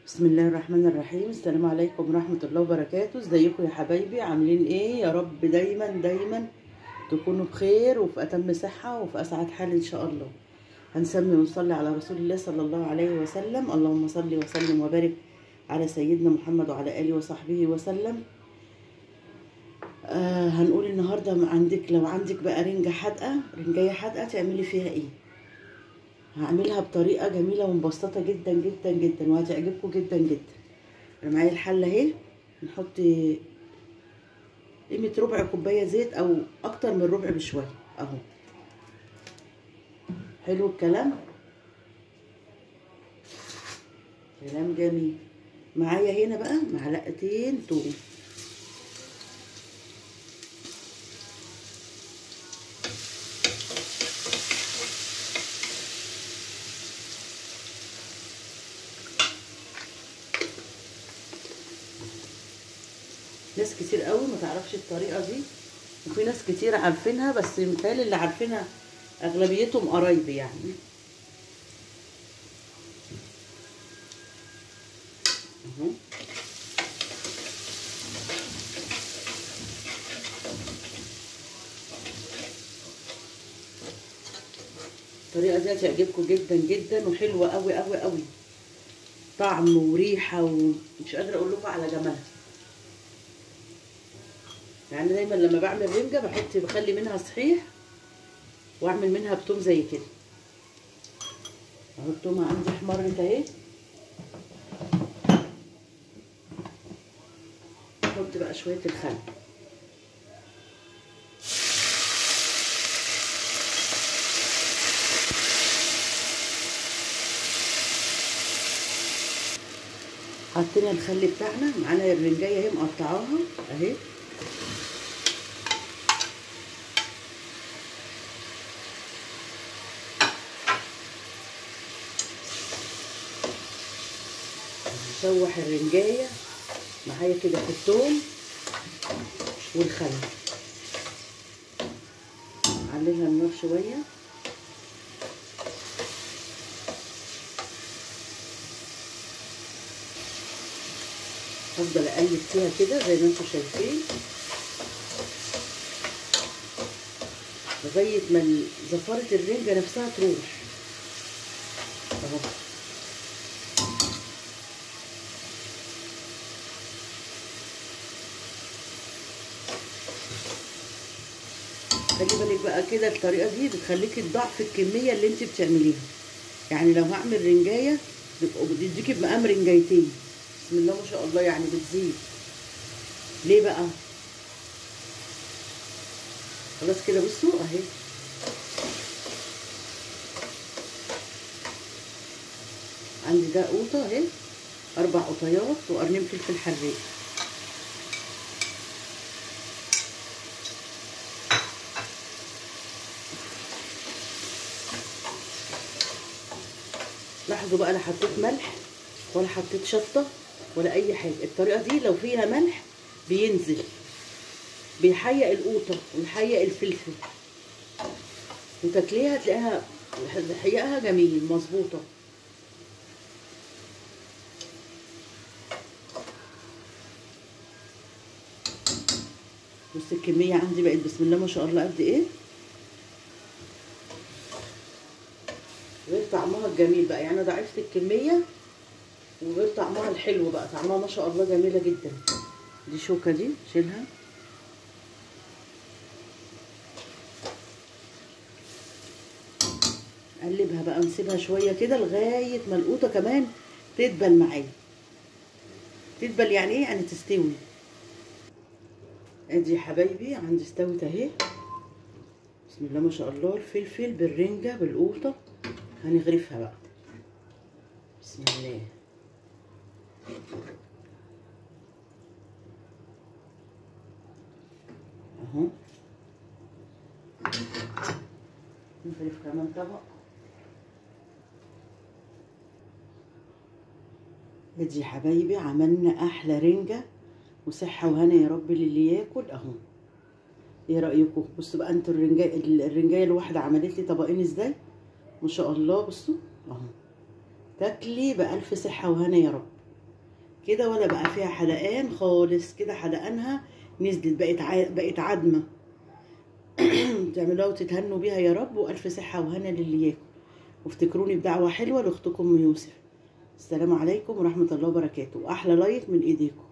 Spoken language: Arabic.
بسم الله الرحمن الرحيم. السلام عليكم ورحمة الله وبركاته. ازيكم يا حبايبي؟ عاملين ايه؟ يا رب دايما دايما تكونوا بخير وفي اتم صحة وفي اسعد حال ان شاء الله. هنسمي ونصلي على رسول الله صلى الله عليه وسلم. اللهم صل وسلم وبارك على سيدنا محمد وعلى اله وصحبه وسلم. هنقول النهارده لو عندك بقى رنجايه حادقه تعملي فيها ايه؟ هعملها بطريقه جميله ومبسطه جدا جدا جدا وهتعجبكم جدا جدا. انا معايا الحله اهي، نحط قيمه ربع كوبايه زيت او اكتر من ربع بشويه اهو. حلو الكلام، كلام جميل. معايا هنا بقى معلقتين توم، ناس كتير قوي ما تعرفش الطريقه دي، وفي ناس كتير عارفينها، بس متهيألي اللي عارفينها اغلبيتهم قرايبي يعني. اهو الطريقه دي هتعجبكم جدا جدا وحلوه قوي قوي قوي، طعم وريحه ومش قادره اقول لكم على جمالها. يعني دايما لما بعمل رنجه بخلي منها صحيح واعمل منها بتوم زي كده. اهو التومه عندي احمرت اهي. احط بقى شويه الخل، حطينا الخل بتاعنا، معانا الرنجايه اهي مقطعاها اهي. نشوح الرنجايه معايا كده في الثوم والخل، عليها النار شويه. هفضل اقلب فيها كده زي ما انتم شايفين لغايه ما زفاره الرنجه نفسها تروح اهو. خلي بالك بقى كده، الطريقه دي بتخليكي تضاعفي الكميه اللي انت بتعمليها. يعني لو هعمل رنجايه بتديكي بمقام رنجايتين، بسم الله ما شاء الله، يعني بتزيد. ليه بقى؟ خلاص كده بصوا اهي. عندي ده قوطه اهي، 4 قطيات وقرنين فلفل حراق. لاحظوا بقى، لا حطيت ملح ولا حطيت شطه ولا اي حاجه. الطريقه دي لو فيها ملح بينزل، بيحيق القوطه ويحيق الفلفل، وتاكليها تلاقيها حيقها جميل مظبوطه. بص الكميه عندي بقت بسم الله ما شاء الله قد ايه، غير طعمها الجميل بقى. يعني انا ضعفت الكميه وغير طعمها الحلو بقى، طعمها ما شاء الله جميله جدا. دي شوكه دي شيلها. اقلبها بقى نسيبها شويه كده لغايه ما القوطه كمان تدبل معايا. تدبل يعني ايه؟ يعني تستوي. ادي يا حبايبي عندي استوت اهي، بسم الله ما شاء الله. الفلفل بالرنجه بالقوطه هنغرفها بقى، بسم الله. اهو نغرف كمان طبق. ادي يا حبايبي عملنا احلى رنجه وصحه وهنا يا رب للي ياكل اهو. ايه رايكم؟ بصوا بقى انتوا الرنجايه الواحده عملت لي طبقين ازاي ما شاء الله. بصوا اهو، تاكلي بألف صحه وهنا يا رب. كده، ولا بقى فيها حدقان خالص. كده حدقانها نزلت، بقت عدمه. تعملوها وتتهنوا بيها يا رب، والف صحه وهنا للي ياكل. وافتكروني بدعوه حلوه لاختكم يوسف. السلام عليكم ورحمه الله وبركاته، واحلى لايك من ايديكم.